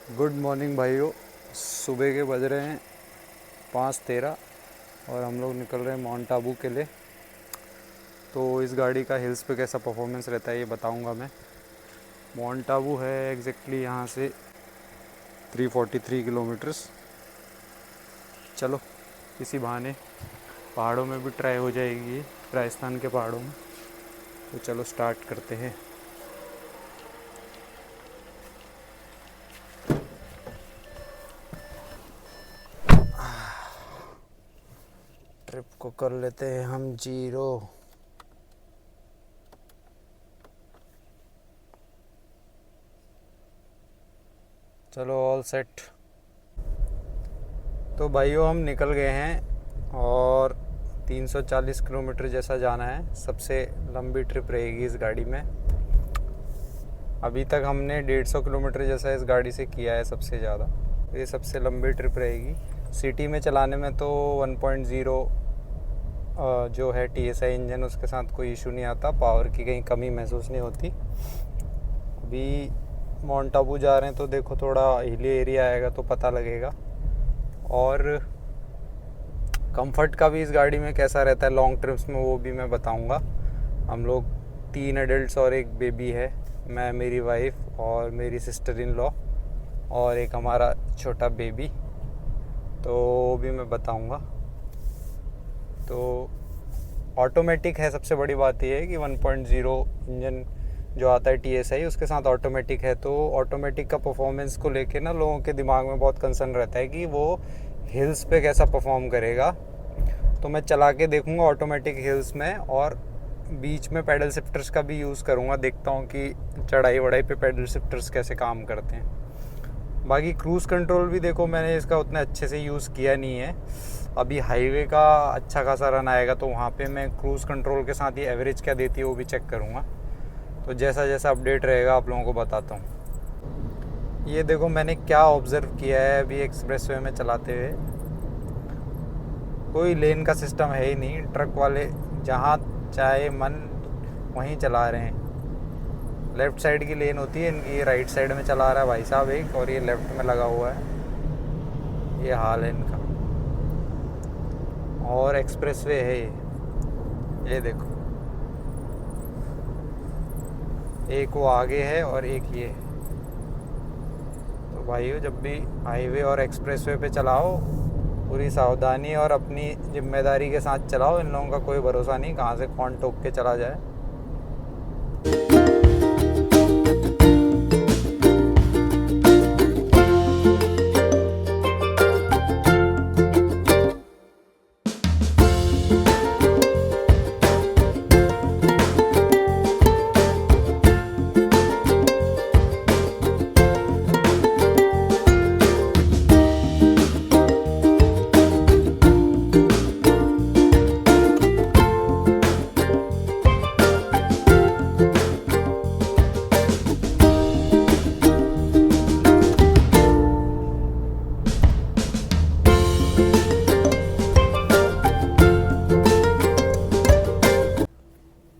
Good morning भाइयों। सुबह के बज रहे हैं 5:13 और हम लोग निकल रहे हैं माउंट आबू के लिए। तो इस गाड़ी का हिल्स पे कैसा परफॉर्मेंस रहता है ये बताऊंगा मैं। माउंट आबू है एग्जैक्टली यहाँ से 343 किलोमीटर्स। चलो इसी बहाने पहाड़ों में भी ट्राई हो जाएगी, राजस्थान के पहाड़ों में। तो चलो स्टार्ट करते हैं। ट्रिप को कर लेते हैं हम जीरो। चलो ऑल सेट। तो भाइयों हम निकल गए हैं और 340 किलोमीटर जैसा जाना है। सबसे लंबी ट्रिप रहेगी इस गाड़ी में। अभी तक हमने 150 किलोमीटर जैसा इस गाड़ी से किया है सबसे ज़्यादा। ये सबसे लंबी ट्रिप रहेगी। सिटी में चलाने में तो 1.0 जो है TSI इंजन, उसके साथ कोई इशू नहीं आता। पावर की कहीं कमी महसूस नहीं होती। अभी माउंट आबू जा रहे हैं तो देखो थोड़ा हिली एरिया आएगा तो पता लगेगा। और कंफर्ट का भी इस गाड़ी में कैसा रहता है लॉन्ग ट्रिप्स में वो भी मैं बताऊंगा। हम लोग 3 एडल्ट्स और एक बेबी है। मैं, मेरी वाइफ और मेरी सिस्टर इन लॉ और एक हमारा छोटा बेबी, तो वो भी मैं बताऊंगा। तो ऑटोमेटिक है। सबसे बड़ी बात यह है कि 1.0 इंजन जो आता है TSI उसके साथ ऑटोमेटिक है। तो ऑटोमेटिक का परफॉर्मेंस को लेके ना लोगों के दिमाग में बहुत कंसर्न रहता है कि वो हिल्स पे कैसा परफॉर्म करेगा। तो मैं चला के देखूंगा ऑटोमेटिक हिल्स में, और बीच में पैडल शिफ्टर्स का भी यूज़ करूंगा। देखता हूँ कि चढ़ाई वढ़ाई पे पैडल शिफ्टर्स कैसे काम करते हैं। बाकी क्रूज़ कंट्रोल भी देखो मैंने इसका उतना अच्छे से यूज़ किया नहीं है। अभी हाईवे का अच्छा खासा रन आएगा तो वहाँ पे मैं क्रूज़ कंट्रोल के साथ ही एवरेज क्या देती है वो भी चेक करूँगा। तो जैसा जैसा अपडेट रहेगा आप लोगों को बताता हूँ। ये देखो मैंने क्या ऑब्ज़र्व किया है अभी एक्सप्रेस वे में चलाते हुए। कोई लेन का सिस्टम है ही नहीं। ट्रक वाले जहाँ चाहे मन वहीं चला रहे हैं। लेफ़्ट साइड की लेन होती है इनकी, राइट साइड में चला रहा है भाई साहब एक, और ये लेफ़्ट में लगा हुआ है। ये हाल है इनका। और एक्सप्रेस वे है ये देखो, एक वो आगे है और एक ये। तो भाइयों जब भी हाईवे और एक्सप्रेस वे पे चलाओ पूरी सावधानी और अपनी जिम्मेदारी के साथ चलाओ। इन लोगों का कोई भरोसा नहीं कहाँ से कौन ठोक के चला जाए।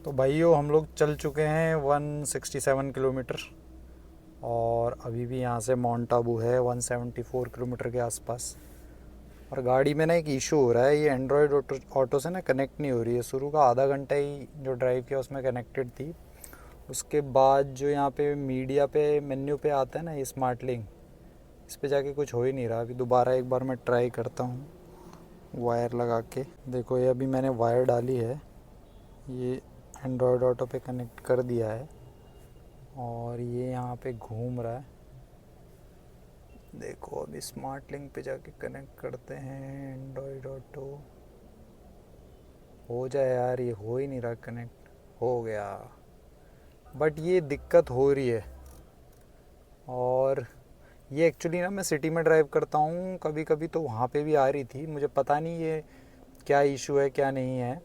तो भाइयों हम लोग चल चुके हैं 167 किलोमीटर और अभी भी यहाँ से माउंट आबू है 174 किलोमीटर के आसपास। और गाड़ी में ना एक इशू हो रहा है, ये एंड्रॉयड ऑटो से ना कनेक्ट नहीं हो रही है। शुरू का आधा घंटा ही जो ड्राइव किया उसमें कनेक्टेड थी। उसके बाद जो यहाँ पे मीडिया पे मेन्यू पे आता है ना ये स्मार्ट लिंक, इस पे जाके कुछ हो ही नहीं रहा। अभी दोबारा एक बार मैं ट्राई करता हूँ वायर लगा के। देखो ये अभी मैंने वायर डाली है, ये एंड्रॉयड ऑटो पे कनेक्ट कर दिया है और ये यहाँ पे घूम रहा है। देखो अभी स्मार्ट लिंक पे जाके कनेक्ट करते हैं एंड्रॉयड ऑटो। हो जाए यार, ये हो ही नहीं रहा कनेक्ट। हो गया, बट ये दिक्कत हो रही है। और ये एक्चुअली ना मैं सिटी में ड्राइव करता हूँ कभी कभी, तो वहाँ पे भी आ रही थी। मुझे पता नहीं ये क्या इशू है क्या नहीं है,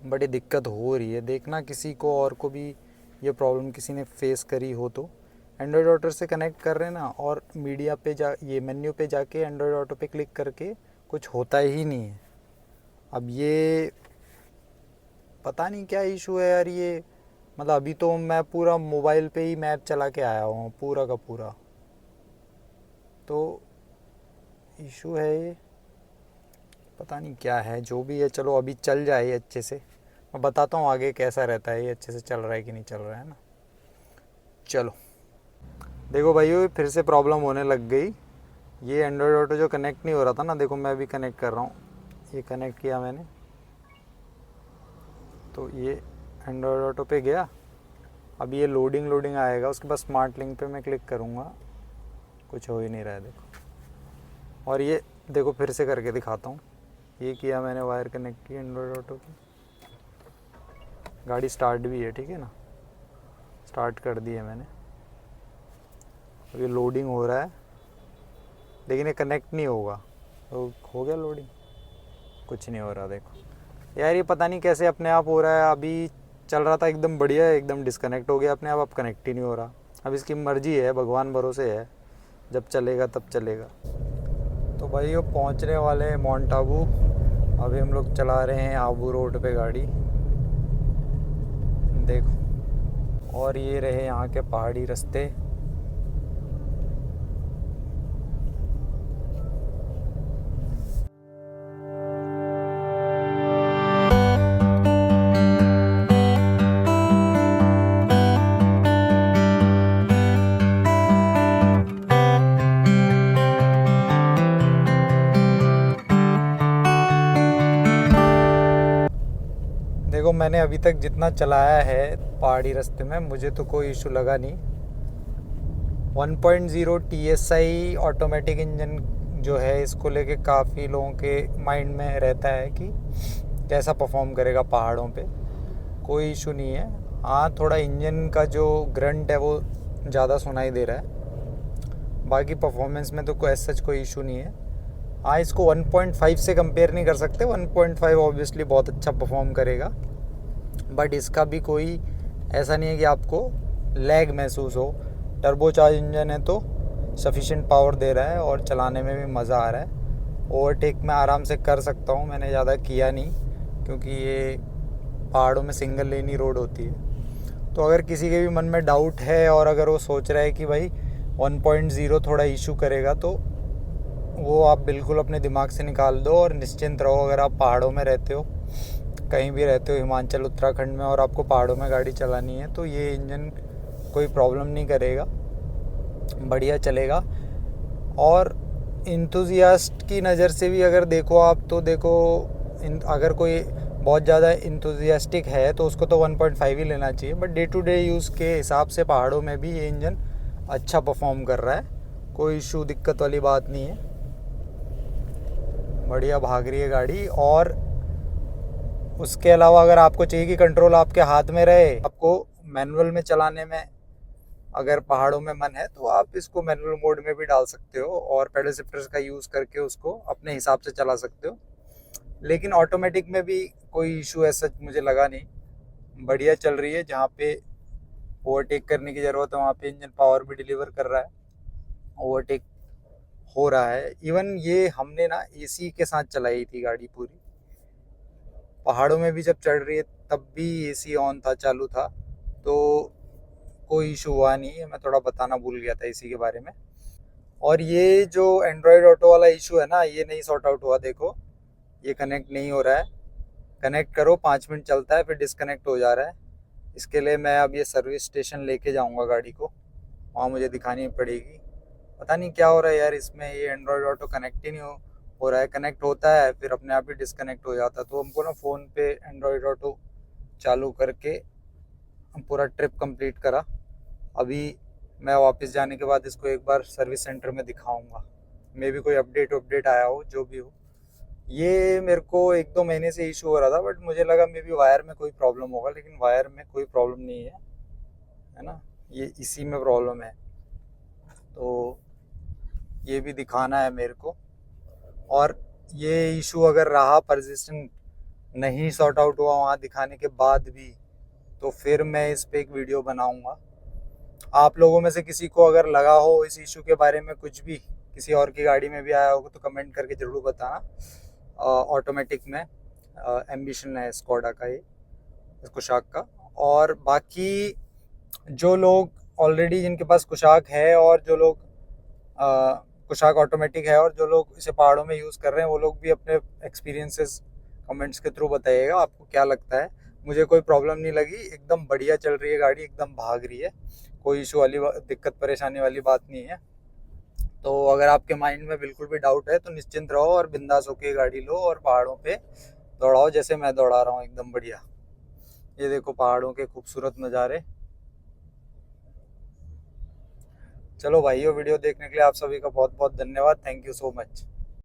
बट ये दिक्कत हो रही है। देखना किसी को और को भी ये प्रॉब्लम किसी ने फेस करी हो तो। एंड्रॉयड ऑटो से कनेक्ट कर रहे हैं ना, और मीडिया पे ये मेन्यू पे जाके एंड्रॉयड ऑटो पे क्लिक करके कुछ होता ही नहीं है। अब ये पता नहीं क्या इशू है यार ये। मतलब अभी तो मैं पूरा मोबाइल पे ही मैप चला के आया हूँ पूरा का पूरा। तो इशू है ये, पता नहीं क्या है, जो भी है चलो अभी चल जाए अच्छे से। मैं बताता हूँ आगे कैसा रहता है, ये अच्छे से चल रहा है कि नहीं चल रहा है ना। चलो देखो भाइयों, ये फिर से प्रॉब्लम होने लग गई। ये एंड्रॉयड ऑटो जो कनेक्ट नहीं हो रहा था ना, देखो मैं अभी कनेक्ट कर रहा हूँ, ये कनेक्ट किया मैंने, तो ये एंड्रॉयड ऑटो पे गया। अभी ये लोडिंग आएगा, उसके बाद स्मार्ट लिंक पे मैं क्लिक करूँगा, कुछ हो ही नहीं रहा है देखो। और ये देखो फिर से करके दिखाता हूँ, ये किया मैंने, वायर कनेक्ट की एंड्रॉयड ऑटो की, गाड़ी स्टार्ट भी है, ठीक है ना, स्टार्ट कर दी है मैंने। अब ये लोडिंग हो रहा है, लेकिन ये कनेक्ट नहीं होगा, तो हो गया लोडिंग, कुछ नहीं हो रहा देखो यार। ये पता नहीं कैसे अपने आप हो रहा है, अभी चल रहा था एकदम बढ़िया, एकदम डिस्कनेक्ट हो गया अपने आप, अब कनेक्ट ही नहीं हो रहा। अब इसकी मर्जी है, भगवान भरोसे है, जब चलेगा तब चलेगा। तो भाई वो पहुंचने वाले हैं माउंट आबू। अभी हम लोग चला रहे हैं आबू रोड पे गाड़ी, देखो। और ये रहे यहाँ के पहाड़ी रास्ते। देखो मैंने अभी तक जितना चलाया है पहाड़ी रास्ते में, मुझे तो कोई इशू लगा नहीं। 1.0 TSI ऑटोमेटिक इंजन जो है, इसको लेके काफ़ी लोगों के माइंड में रहता है कि कैसा परफॉर्म करेगा पहाड़ों पे। कोई इशू नहीं है। हाँ, थोड़ा इंजन का जो ग्रंट है वो ज़्यादा सुनाई दे रहा है, बाकी परफॉर्मेंस में तो कोई सच कोई इशू नहीं है। हाँ, इसको 1.5 से कंपेयर नहीं कर सकते, 1.5 ऑब्वियसली बहुत अच्छा परफॉर्म करेगा, बट इसका भी कोई ऐसा नहीं है कि आपको लैग महसूस हो। टर्बोचार्ज इंजन है तो सफिशिएंट पावर दे रहा है और चलाने में भी मज़ा आ रहा है। ओवरटेक मैं आराम से कर सकता हूँ, मैंने ज़्यादा किया नहीं क्योंकि ये पहाड़ों में सिंगल लेन ही रोड होती है। तो अगर किसी के भी मन में डाउट है और अगर वो सोच रहा है कि भाई 1.0 थोड़ा इशू करेगा, तो वो आप बिल्कुल अपने दिमाग से निकाल दो और निश्चिंत रहो। अगर आप पहाड़ों में रहते हो, कहीं भी रहते हो हिमाचल उत्तराखंड में, और आपको पहाड़ों में गाड़ी चलानी है, तो ये इंजन कोई प्रॉब्लम नहीं करेगा, बढ़िया चलेगा। और इंथुजियास्ट की नज़र से भी अगर देखो आप, तो देखो अगर कोई बहुत ज़्यादा इंथुजियास्टिक है तो उसको तो 1.5 ही लेना चाहिए, but day to day use के हिसाब से पहाड़ों में भी ये इंजन अच्छा परफॉर्म कर रहा है, कोई इशू दिक्कत वाली बात नहीं है, बढ़िया भाग रही है गाड़ी। और उसके अलावा अगर आपको चाहिए कि कंट्रोल आपके हाथ में रहे, आपको मैनुअल में चलाने में अगर पहाड़ों में मन है, तो आप इसको मैनुअल मोड में भी डाल सकते हो और पेडल शिफ्टर्स का यूज़ करके उसको अपने हिसाब से चला सकते हो। लेकिन ऑटोमेटिक में भी कोई इशू ऐसा मुझे लगा नहीं, बढ़िया चल रही है। जहाँ पे ओवरटेक करने की ज़रूरत है वहाँ पे इंजन पावर भी डिलीवर कर रहा है, ओवरटेक हो रहा है। इवन ये हमने ना एसी के साथ चलाई थी गाड़ी पूरी, पहाड़ों में भी जब चढ़ रही है तब भी एसी ऑन था, चालू था, तो कोई इशू हुआ नहीं है। मैं थोड़ा बताना भूल गया था एसी के बारे में। और ये जो एंड्रॉयड ऑटो वाला इशू है ना, ये नहीं सॉर्ट आउट हुआ। देखो ये कनेक्ट नहीं हो रहा है, कनेक्ट करो 5 मिनट चलता है फिर डिस्कनेक्ट हो जा रहा है। इसके लिए मैं अब ये सर्विस स्टेशन लेके जाऊंगा गाड़ी को, वहाँ मुझे दिखानी पड़ेगी। पता नहीं क्या हो रहा है यार इसमें, ये एंड्रॉयड ऑटो कनेक्ट ही नहीं हो रहा है। कनेक्ट होता है फिर अपने आप ही डिस्कनेक्ट हो जाता है। तो हमको ना फ़ोन पे एंड्रॉयड ऑटो चालू करके हम पूरा ट्रिप कंप्लीट करा। अभी मैं वापस जाने के बाद इसको एक बार सर्विस सेंटर में दिखाऊंगा, मे भी कोई अपडेट आया हो, जो भी हो। ये मेरे को 1-2 महीने से इशू हो रहा था, बट मुझे लगा मे बी वायर में कोई प्रॉब्लम होगा, लेकिन वायर में कोई प्रॉब्लम नहीं है ना, ये इसी में प्रॉब्लम है। तो ये भी दिखाना है मेरे को। और ये इशू अगर रहा परसिस्टेंट, नहीं सॉर्ट आउट हुआ वहाँ दिखाने के बाद भी, तो फिर मैं इस पे एक वीडियो बनाऊंगा। आप लोगों में से किसी को अगर लगा हो इस इशू के बारे में कुछ भी, किसी और की गाड़ी में भी आया होगा, तो कमेंट करके ज़रूर बताना। ऑटोमेटिक में एम्बिशन है स्कोडा का, ये कुशाक का। और बाकी जो लोग ऑलरेडी जिनके पास कुशाक है और जो लोग कुशाक ऑटोमेटिक है, और जो लोग इसे पहाड़ों में यूज़ कर रहे हैं वो लोग भी अपने एक्सपीरियंसेस कमेंट्स के थ्रू बताइएगा आपको क्या लगता है। मुझे कोई प्रॉब्लम नहीं लगी, एकदम बढ़िया चल रही है गाड़ी, एकदम भाग रही है, कोई इशू वाली दिक्कत परेशानी वाली बात नहीं है। तो अगर आपके माइंड में बिल्कुल भी डाउट है तो निश्चिंत रहो और बिंदास होके गाड़ी लो और पहाड़ों पे दौड़ाओ, जैसे मैं दौड़ा रहा हूँ एकदम बढ़िया। ये देखो पहाड़ों के खूबसूरत नज़ारे। चलो भाइयों, वीडियो देखने के लिए आप सभी का बहुत बहुत धन्यवाद। Thank you so much.